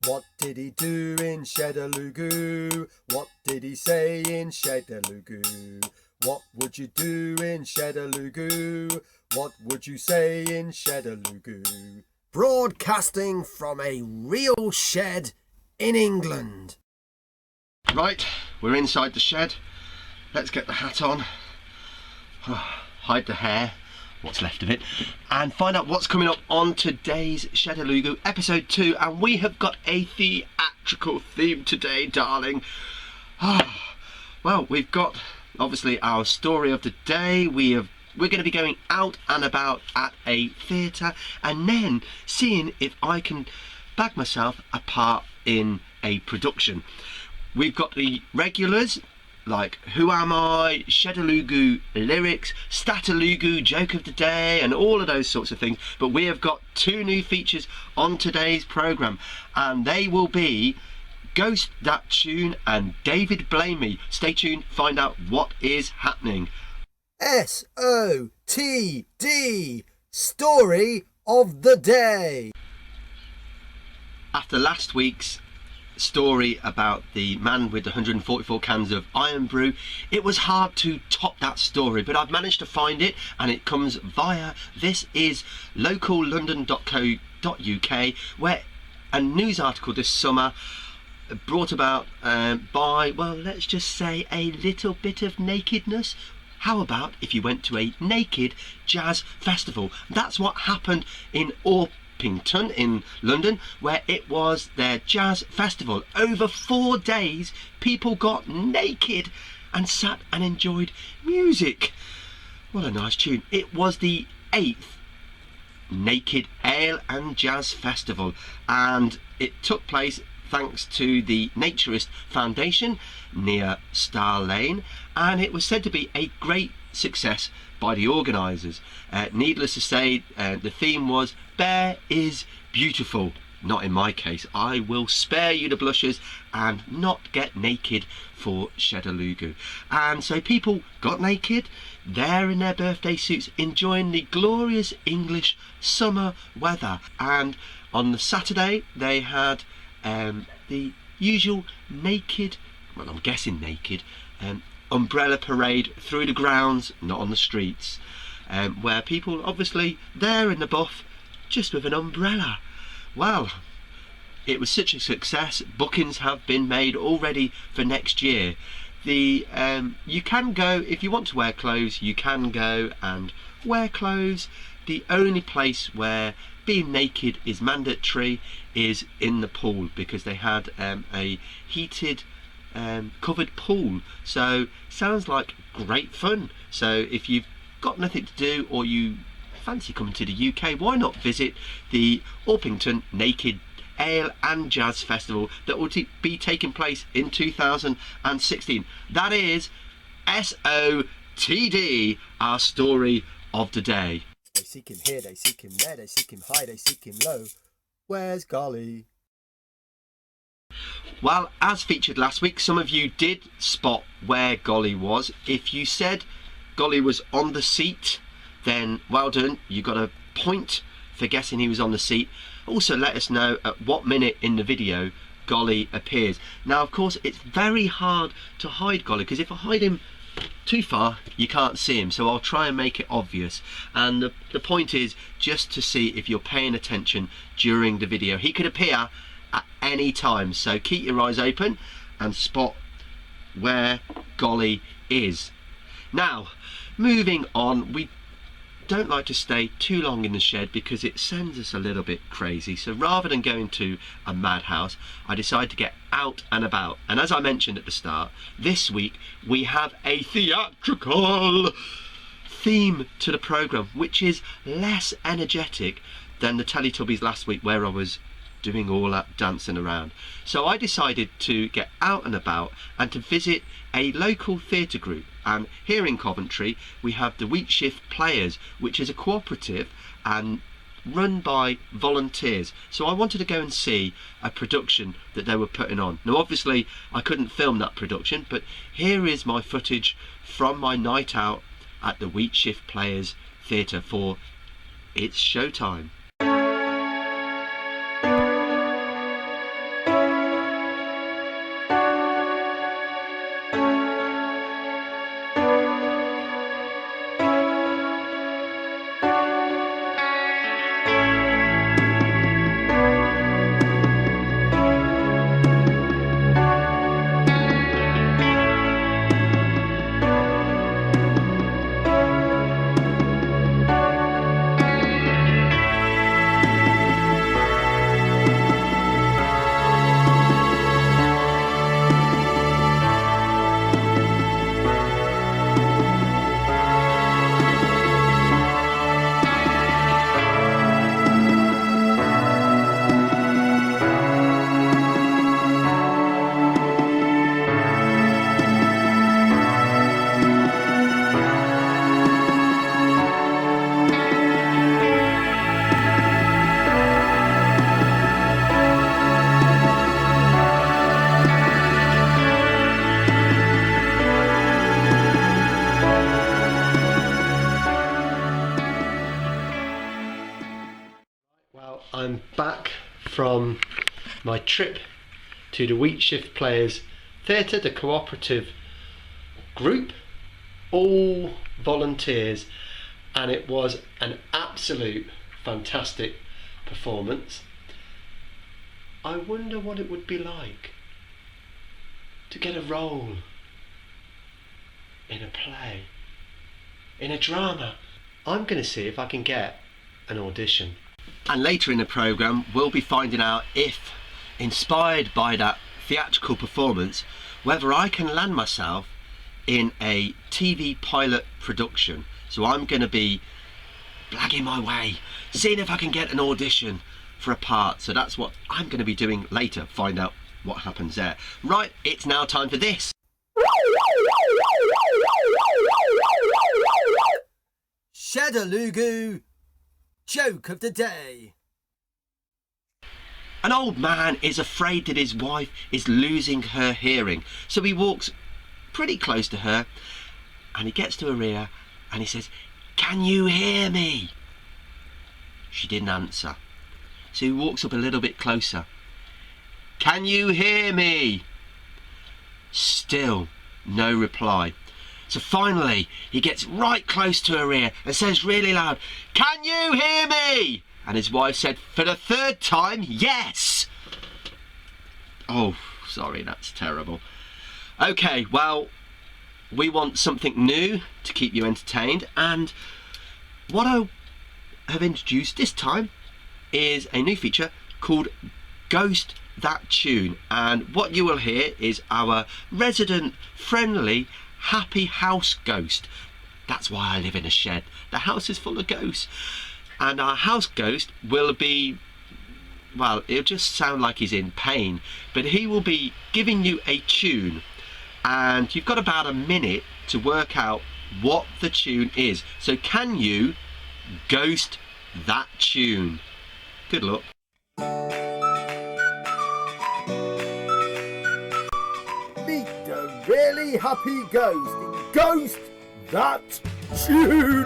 What did he do in Shedaloogoo? What did he say in Shedaloogoo? What would you do in Shedaloogoo? What would you say in Shedaloogoo? Broadcasting from a real shed in England. Right, we're inside the shed. Let's get the hat on, hide the hair, what's left of it, and find out what's coming up on today's Shedaloogoo episode 2. And we have got a theatrical theme today, darling. Well, we've got obviously our story of the day. We're going to be going out and about at a theatre and then seeing if I can bag myself a part in a production. We've got the regulars like Who Am I, Shedaloogoo lyrics, Stataloogoo joke of the day, and all of those sorts of things. But we have got 2 new features on today's programme, and they will be Ghost That Tune and David BlameMe. Stay tuned, find out what is happening. SOTD, story of the day. After last week's story about the man with 144 cans of Iron Brew, it was hard to top that story, but I've managed to find it, and it comes via this is locallondon.co.uk, where a news article this summer brought about by, well, let's just say a little bit of nakedness. How about if you went to a naked jazz festival? That's what happened in Orpington in London, where it was their jazz festival. Over 4 days, people got naked and sat and enjoyed music. What a nice tune. It was the 8th Naked Ale and Jazz Festival, and it took place thanks to the Naturist Foundation near Star Lane, and it was said to be a great success by the organisers. Needless to say, the theme was Bare is Beautiful. Not in my case. I will spare you the blushes and not get naked for Shedaloogoo. And so people got naked, there in their birthday suits, enjoying the glorious English summer weather. And on the Saturday they had the usual naked, well, I'm guessing naked, umbrella parade through the grounds, not on the streets, where people obviously there in the buff just with an umbrella. Well, it was such a success. Bookings have been made already for next year. You can go, if you want to wear clothes, you can go and wear clothes. The only place where being naked is mandatory is in the pool, because they had a heated covered pool. So sounds like great fun. So if you've got nothing to do or you fancy coming to the UK, why not visit the Orpington Naked Ale and Jazz Festival that will be taking place in 2016. That is SOTD, our story of the day. They seek him here, they seek him there, they seek him high, they seek him low. Where's Golly? Well, as featured last week, some of you did spot where Golly was. If you said Golly was on the seat, then well done, you got a point for guessing he was on the seat. Also let us know at what minute in the video Golly appears. Now of course it's very hard to hide Golly, because if I hide him too far you can't see him, so I'll try and make it obvious. And the point is just to see if you're paying attention during the video. He could appear at any time, so keep your eyes open and spot where Golly is. Now moving on, we don't like to stay too long in the shed because it sends us a little bit crazy. So rather than going to a madhouse, I decided to get out and about. And as I mentioned at the start, this week we have a theatrical theme to the programme, which is less energetic than the Teletubbies last week, where I was doing all that dancing around. So I decided to get out and about and to visit a local theatre group. And here in Coventry we have the Wheat Shift Players, which is a cooperative and run by volunteers. So I wanted to go and see a production that they were putting on. Now obviously I couldn't film that production, but here is my footage from my night out at the Wheat Shift Players Theatre for It's Showtime. Well, I'm back from my trip to the Wheat Shift Players Theatre, the cooperative group, all volunteers, and it was an absolute fantastic performance. I wonder what it would be like to get a role in a play, in a drama. I'm going to see if I can get an audition. And later in the programme we'll be finding out if, inspired by that theatrical performance, whether I can land myself in a TV pilot production. So I'm going to be blagging my way, seeing if I can get an audition for a part. So that's what I'm going to be doing later, find out what happens there. Right, it's now time for this. Shedaloogoo joke of the day. An old man is afraid that his wife is losing her hearing, so he walks pretty close to her and he gets to her ear and he says, "Can you hear me?" She didn't answer, so he walks up a little bit closer. "Can you hear me?" Still no reply. So finally he gets right close to her ear and says really loud, "Can you hear me?" And his wife said for the third time, "Yes." Oh, sorry, that's terrible. Okay, well, we want something new to keep you entertained, and what I have introduced this time is a new feature called Ghost That Tune, and what you will hear is our resident, friendly, happy house ghost. That's why I live in a shed. The house is full of ghosts, and our house ghost will be, well, it'll just sound like he's in pain, but he will be giving you a tune, and you've got about a minute to work out what the tune is. So can you ghost that tune? Good luck. Meet the really happy ghost in Ghost That Tune.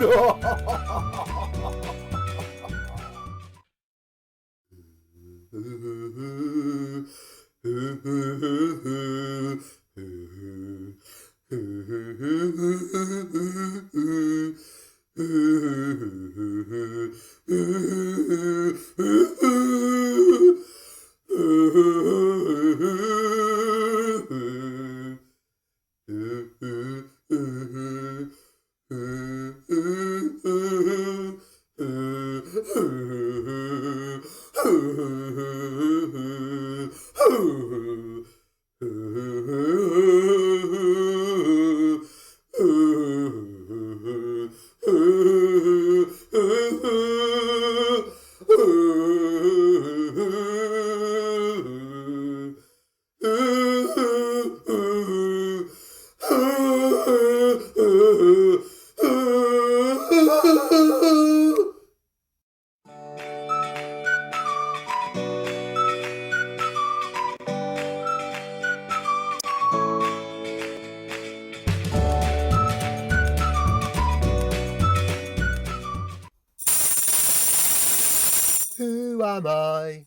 Who am I?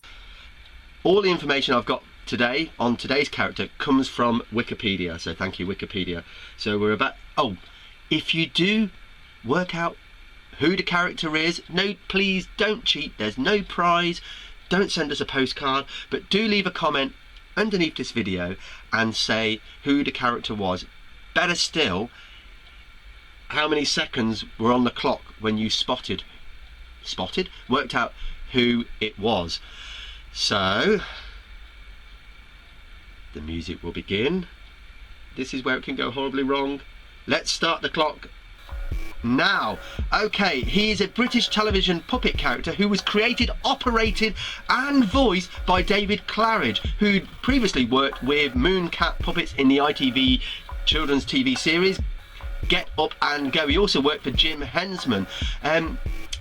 All the information I've got today on today's character comes from Wikipedia, so thank you, Wikipedia. So we're about, oh, if you do work out who the character is, no, please don't cheat, there's no prize, don't send us a postcard, but do leave a comment underneath this video and say who the character was. Better still, how many seconds were on the clock when you worked out who it was. So the music will begin. This is where it can go horribly wrong. Let's start the clock now. Okay, he is a British television puppet character who was created, operated and voiced by David Claridge, who'd previously worked with Mooncat puppets in the ITV children's TV series Get Up and Go. He also worked for Jim Hensman.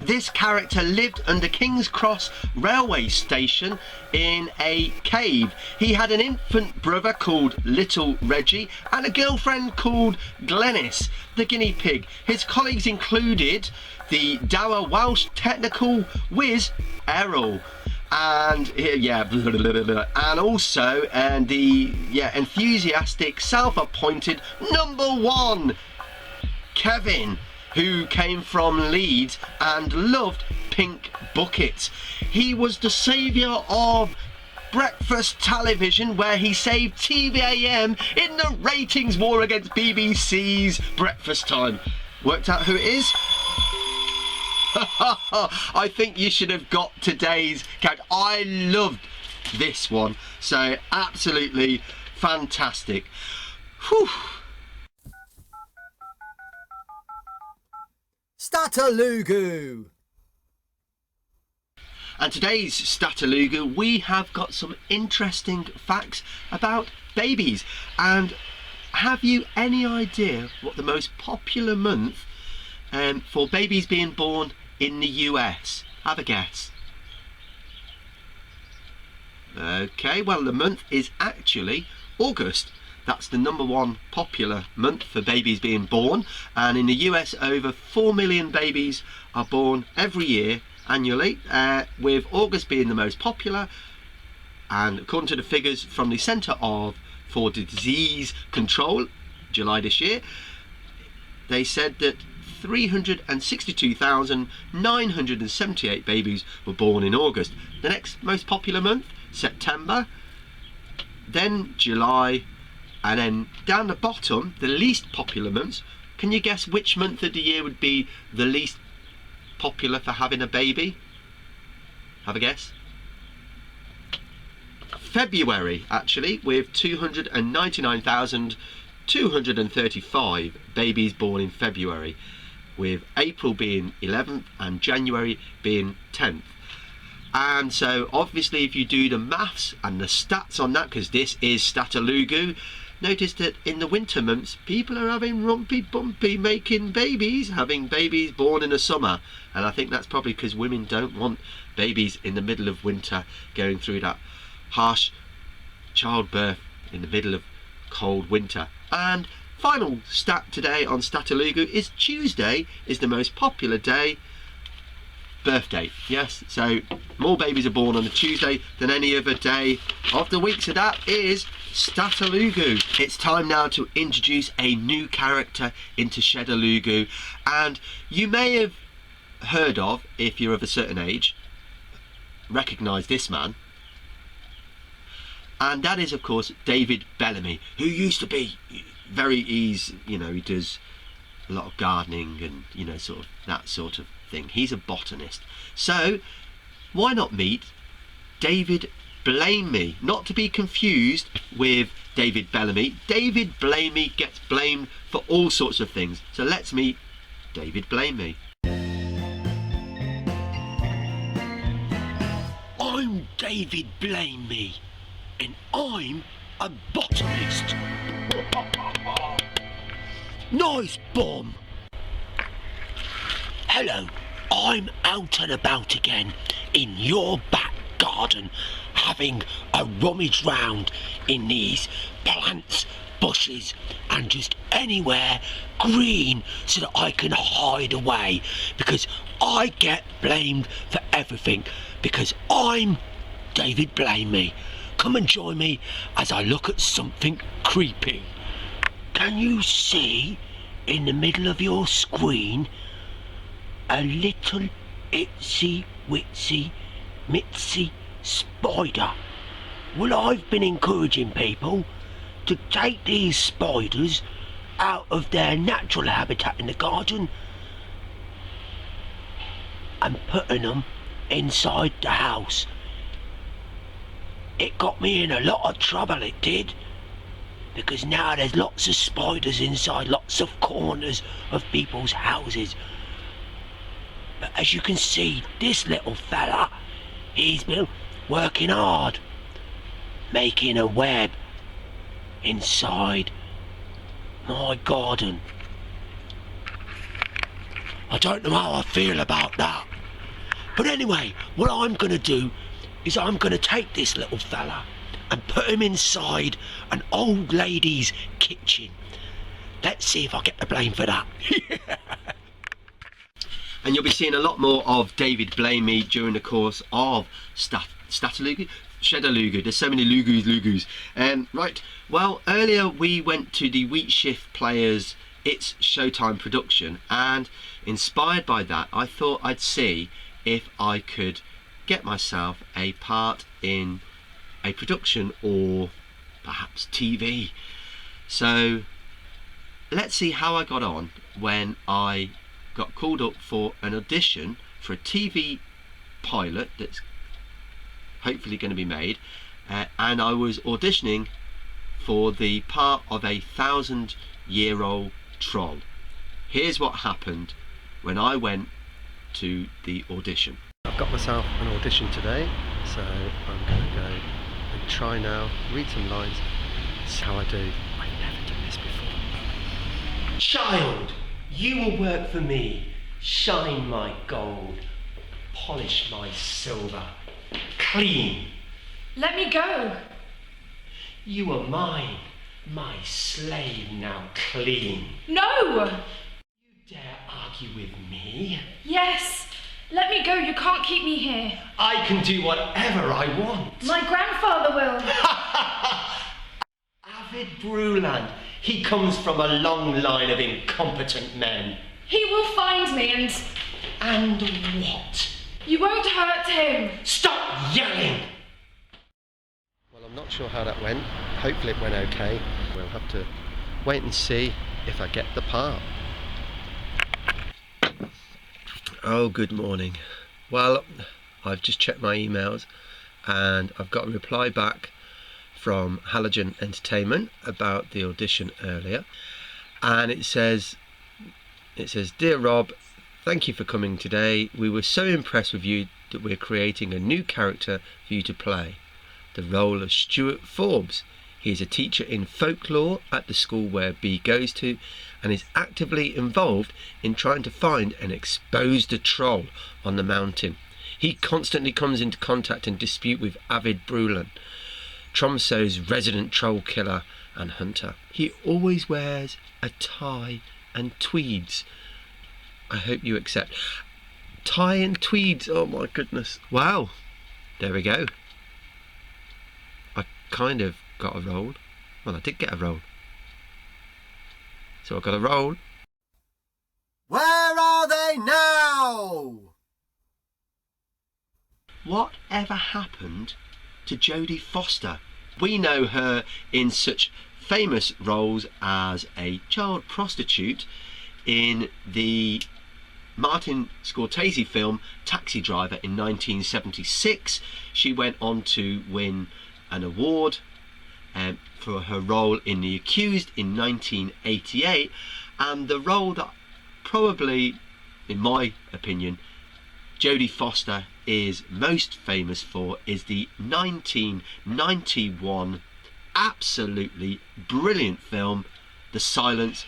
This character lived under King's Cross railway station in a cave. He had an infant brother called Little Reggie and a girlfriend called Glenys, the guinea pig. His colleagues included the dour Welsh technical whiz Errol, and and also the enthusiastic self-appointed number one Kevin, who came from Leeds and loved pink buckets. He was the saviour of breakfast television, where he saved TVAM in the ratings war against BBC's Breakfast Time. Worked out who it is? I think you should have got today's character. I loved this one, so absolutely fantastic. Whew. Shedaloogoo. And today's Shedaloogoo, we have got some interesting facts about babies. And have you any idea what the most popular month for babies being born in the US? Have a guess. Okay, well, the month is actually August. That's the number one popular month for babies being born, and in the US over 4 million babies are born every year annually, with August being the most popular. And according to the figures from the Centre for Disease Control, July this year, they said that 362,978 babies were born in August. The next most popular month, September, then July, and then down the bottom, the least popular months. Can you guess which month of the year would be the least popular for having a baby? Have a guess. February, actually, with 299,235 babies born in February, with April being 11th and January being 10th. And so obviously if you do the maths and the stats on that, because this is Shedaloogoo, notice that in the winter months people are having rumpy bumpy making babies, having babies born in the summer. And I think that's probably because women don't want babies in the middle of winter, going through that harsh childbirth in the middle of cold winter. And final stat today on Shedaloogoo is Tuesday is the most popular day. Birthday, yes, so more babies are born on a Tuesday than any other day of the week, so that is Shedaloogoo. It's time now to introduce a new character into Shedaloogoo, and you may have heard of, if you're of a certain age, recognise this man, and that is of course David Bellamy, who used to be he does a lot of gardening and sort of that sort of thing. He's a botanist. So why not meet David BlameMe? Not to be confused with David Bellamy. David BlameMe gets blamed for all sorts of things. So let's meet David BlameMe. I'm David BlameMe, and I'm a botanist. Nice bomb. Hello, I'm out and about again in your back garden, having a rummage round in these plants, bushes, and just anywhere green so that I can hide away, because I get blamed for everything, because I'm David BlameMe. Come and join me as I look at something creepy. Can you see in the middle of your screen a little itsy witsy mitsy spider? Well, I've been encouraging people to take these spiders out of their natural habitat in the garden and putting them inside the house. It got me in a lot of trouble, it did, because now there's lots of spiders inside lots of corners of people's houses. But as you can see, this little fella, he's been working hard, making a web inside my garden. I don't know how I feel about that. But anyway, what I'm going to do is I'm going to take this little fella and put him inside an old lady's kitchen. Let's see if I get the blame for that. And you'll be seeing a lot more of David BlameMe during the course of Shedaloogoo. There's so many Loogoos. Right, well, earlier we went to the Wheat Shift Players It's Showtime production, and inspired by that, I thought I'd see if I could get myself a part in a production or perhaps TV. So let's see how I got on when I got called up for an audition for a TV pilot that's hopefully going to be made, and I was auditioning for the part of a 1,000-year-old troll. Here's what happened when I went to the audition. I've got myself an audition today, so I'm going to go and try now, read some lines, see how I do. I've never done this before. Child, you will work for me. Shine my gold, polish my silver, clean. Let me go. You are mine, my slave now clean. No! You dare argue with me? Yes. Let me go. You can't keep me here. I can do whatever I want. My grandfather will. Avid Bruland. He comes from a long line of incompetent men. He will find me and... And what? You won't hurt him. Stop yelling! Well, I'm not sure how that went. Hopefully it went okay. We'll have to wait and see if I get the part. Oh, good morning. Well, I've just checked my emails and I've got a reply back from Halogen Entertainment about the audition earlier, and it says, "Dear Rob, thank you for coming today. We were so impressed with you that we're creating a new character for you to play, the role of Stuart Forbes. He's a teacher in folklore at the school where B goes to and is actively involved in trying to find and expose the troll on the mountain. He constantly comes into contact and dispute with Avid Bruland, Tromso's resident troll killer and hunter. He always wears a tie and tweeds." I hope you accept. Tie and tweeds, oh my goodness. Wow, there we go. I kind of got a role. Well, I did get a role. So I got a role. Where are they now? Whatever happened to Jodie Foster? We know her in such famous roles as a child prostitute in the Martin Scorsese film Taxi Driver in 1976. She went on to win an award for her role in The Accused in 1988, and the role that probably, in my opinion, Jodie Foster is most famous for is the 1991 absolutely brilliant film The Silence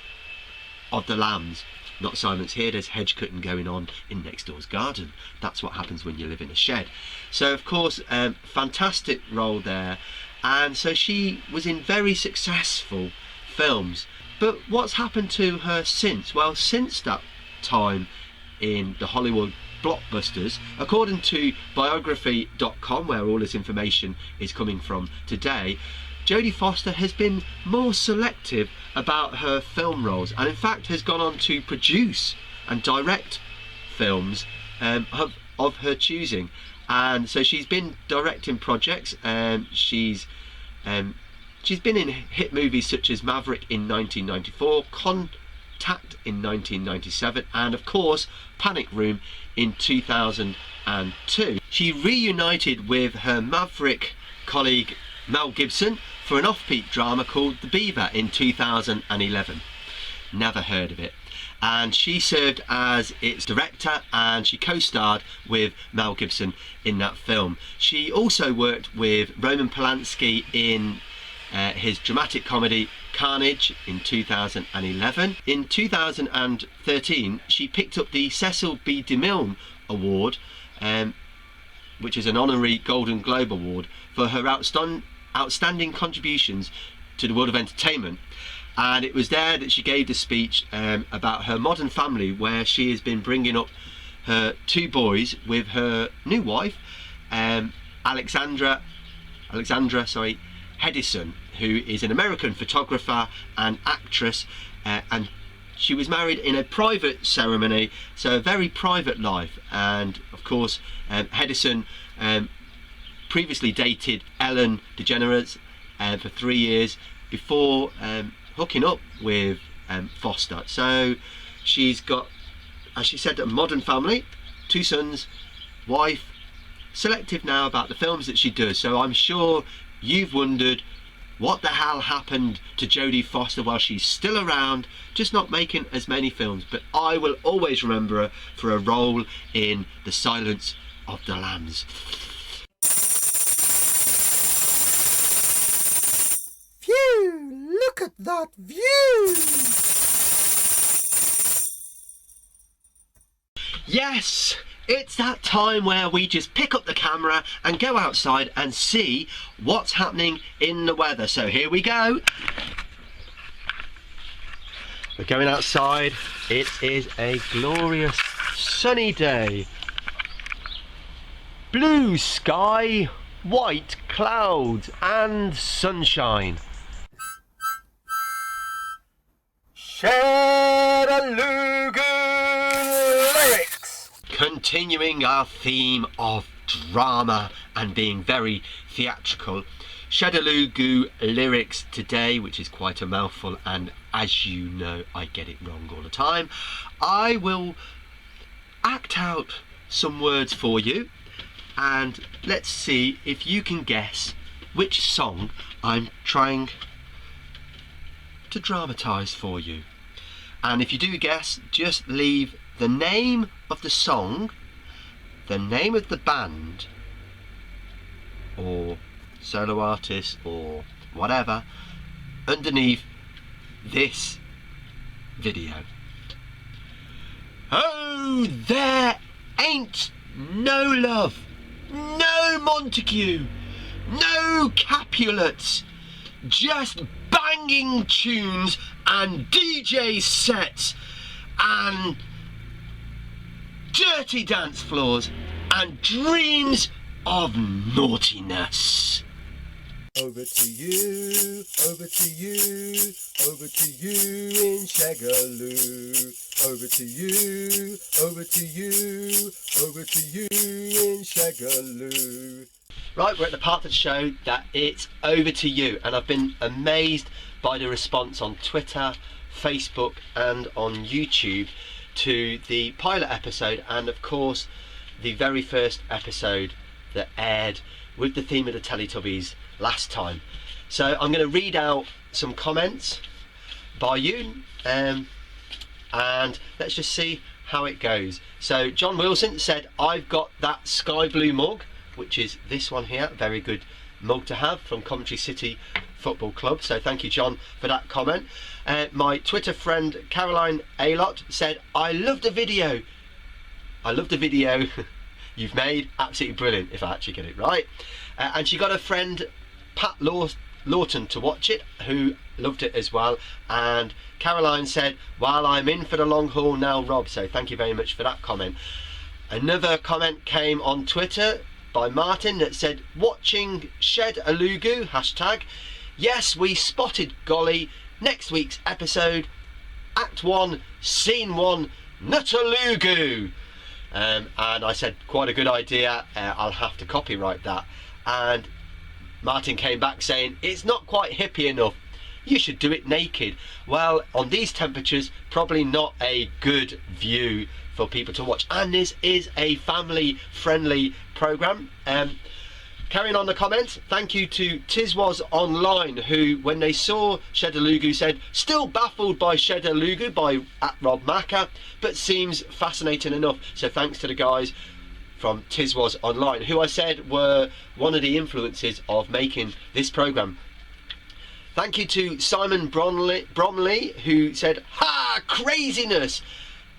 of the Lambs. Not silence here, there's hedge cutting going on in next door's garden. That's what happens when you live in a shed. So of course, fantastic role there, and so she was in very successful films. But what's happened to her since? Well, since that time in the Hollywood blockbusters, according to biography.com, where all this information is coming from today, Jodie Foster has been more selective about her film roles, and in fact has gone on to produce and direct films of her choosing. And so she's been directing projects, and she's been in hit movies such as Maverick in 1994, Contact in 1997, and of course Panic Room in 2002. She reunited with her Maverick colleague Mel Gibson for an off-peak drama called The Beaver in 2011. Never heard of it. And she served as its director, and she co-starred with Mel Gibson in that film. She also worked with Roman Polanski in his dramatic comedy Carnage in 2011. In 2013, she picked up the Cecil B. DeMille Award which is an honorary Golden Globe Award for her outstanding contributions to the world of entertainment. And it was there that she gave the speech about her modern family, where she has been bringing up her 2 boys with her new wife, Alexandra Hedison, who is an American photographer and actress, and she was married in a private ceremony, so a very private life. And of course, Hedison previously dated Ellen DeGeneres for 3 years before hooking up with Foster. So she's got, as she said, a modern family, 2 sons, wife, selective now about the films that she does. So I'm sure you've wondered what the hell happened to Jodie Foster while she's still around, just not making as many films. But I will always remember her for a role in The Silence of the Lambs. Phew, look at that view! Yes, it's that time where we just pick up the camera and go outside and see what's happening in the weather. So here we go. We're going outside. It is a glorious sunny day. Blue sky, white clouds and sunshine. Shedaloogoo lyrics! Continuing our theme of drama and being very theatrical, Shedaloogoo lyrics today, which is quite a mouthful, and as you know I get it wrong all the time. I will act out some words for you, and let's see if you can guess which song I'm trying to dramatise for you. And if you do guess, just leave the name of the song, the name of the band or solo artist or whatever underneath this video. Oh, there ain't no love, no Montague, no Capulets, just banging tunes and DJ sets and dirty dance floors and dreams of naughtiness. Over to you, over to you, over to you in Shagaloo. Over to you, over to you, over to you in Shagaloo. Right, we're at the part of the show that it's over to you, and I've been amazed by the response on Twitter, Facebook and on YouTube to the pilot episode, and of course the very first episode that aired with the theme of the Teletubbies last time. So I'm going to read out some comments by you, and let's just see how it goes. So John Wilson said, I've got that sky blue mug, which is this one here, very good mug to have, from Coventry City Football Club. So thank you, John, for that comment. My Twitter friend Caroline Alott said, I love the video you've made, absolutely brilliant, if I actually get it right. And she got a friend Pat Lawton to watch it, who loved it as well. And Caroline said, well, I'm in for the long haul now, Rob. So thank you very much for that comment. Another comment came on Twitter by Martin that said, watching Shedaloogoo, hashtag, yes, we spotted Golly, next week's episode, Act 1, Scene 1, Nutaloogo. And I said, quite a good idea, I'll have to copyright that. And Martin came back saying, it's not quite hippie enough, you should do it naked. Well, on these temperatures, probably not a good view for people to watch, and this is a family friendly programme. Carrying on the comments, thank you to Tiswas Online, who, when they saw Shedaloogoo, said, still baffled by Shedaloogoo by @robmacca, but seems fascinating enough. So thanks to the guys from Tiswas Online, who I said were one of the influences of making this programme. Thank you to Simon Bromley, who said, ha, craziness!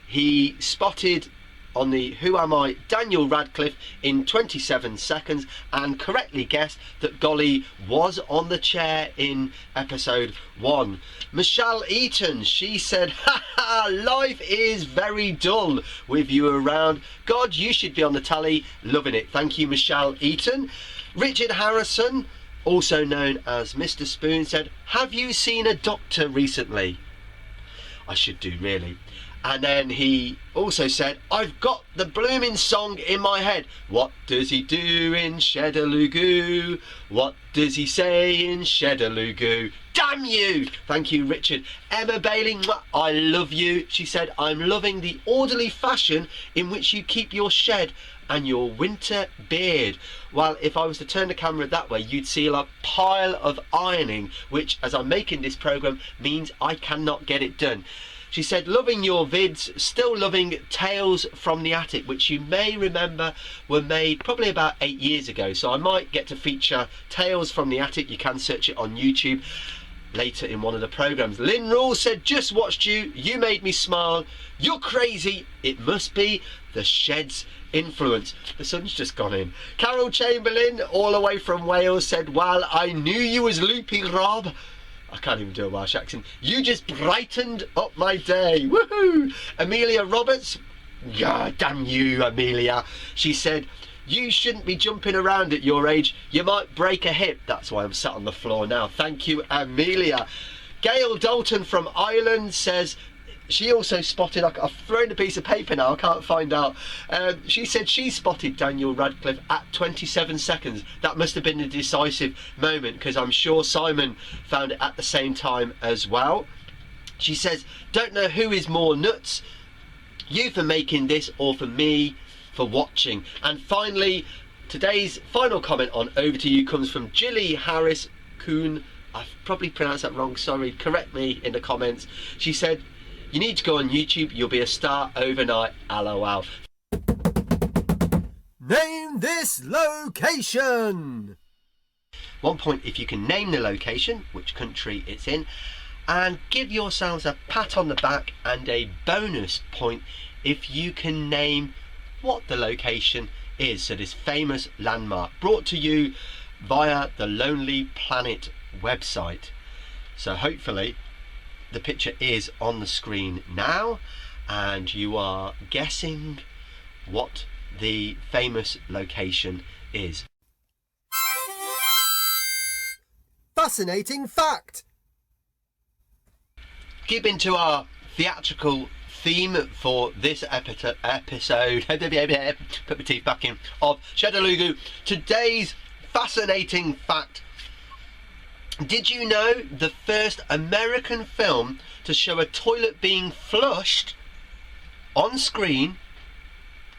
He spotted on the Who Am I Daniel Radcliffe in 27 seconds and correctly guessed that Golly was on the chair in episode 1. Michelle Eaton, she said, "Ha ha, life is very dull with you around. God, you should be on the tally. Loving it." Thank you, Michelle Eaton. Richard Harrison, also known as Mr. Spoon, said, "Have you seen a doctor recently?" I should do, really. And then he also said, "I've got the blooming song in my head. What does he do in Shedaloogoo? What does he say in Shedaloogoo? Damn you!" Thank you, Richard. Emma Bailey, I love you. She said, "I'm loving the orderly fashion in which you keep your shed and your winter beard." Well, if I was to turn the camera that way, you'd see a pile of ironing, which, as I'm making this programme, means I cannot get it done. She said, "Loving your vids, still loving Tales from the Attic," which you may remember were made probably about 8 years ago. So I might get to feature Tales from the Attic. You can search it on YouTube later in one of the programmes. Lynn Rule said, "Just watched you. You made me smile. You're crazy. It must be the shed's influence." The sun's just gone in. Carol Chamberlain, all the way from Wales, said, "Well, I knew you was loopy, Rob." I can't even do a Welsh accent. "You just brightened up my day. Woohoo!" Amelia Roberts, yeah, damn you, Amelia. She said, "You shouldn't be jumping around at your age. You might break a hip." That's why I'm sat on the floor now. Thank you, Amelia. Gail Dalton from Ireland says, she also spotted, I've thrown a piece of paper now, I can't find out. She said she spotted Daniel Radcliffe at 27 seconds. That must have been a decisive moment, because I'm sure Simon found it at the same time as well. She says, "Don't know who is more nuts, you for making this or for me for watching." And finally, today's final comment on Over to You comes from Jilly Harris Kuhn. I've probably pronounced that wrong, sorry, correct me in the comments. She said, "You need to go on YouTube, you'll be a star overnight, LOL." Name this location. 1 point if you can name the location, which country it's in, and give yourselves a pat on the back and a bonus point if you can name what the location is. So this famous landmark, brought to you via the Lonely Planet website. So hopefully the picture is on the screen now and you are guessing what the famous location is. Fascinating fact. Keeping to our theatrical theme for this episode put my teeth back in, of Shedaloogoo, today's fascinating fact: did you know the first American film to show a toilet being flushed on screen,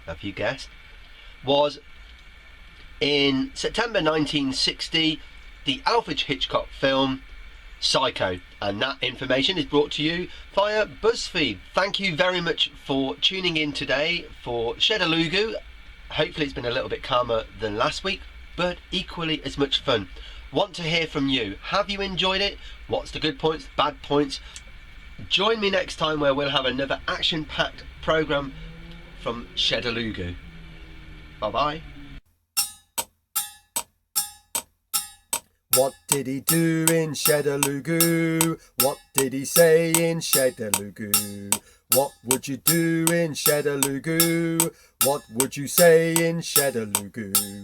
have you guessed, was in September 1960, the Alfred Hitchcock film Psycho? And that information is brought to you via BuzzFeed. Thank you very much for tuning in today for Shedaloogoo. Hopefully it's been a little bit calmer than last week, but equally as much fun. Want to hear from you. Have you enjoyed it? What's the good points, bad points? Join me next time where we'll have another action-packed programme from Shedaloogoo. Bye-bye. What did he do in Shedaloogoo? What did he say in Shedaloogoo? What would you do in Shedaloogoo? What would you say in Shedaloogoo?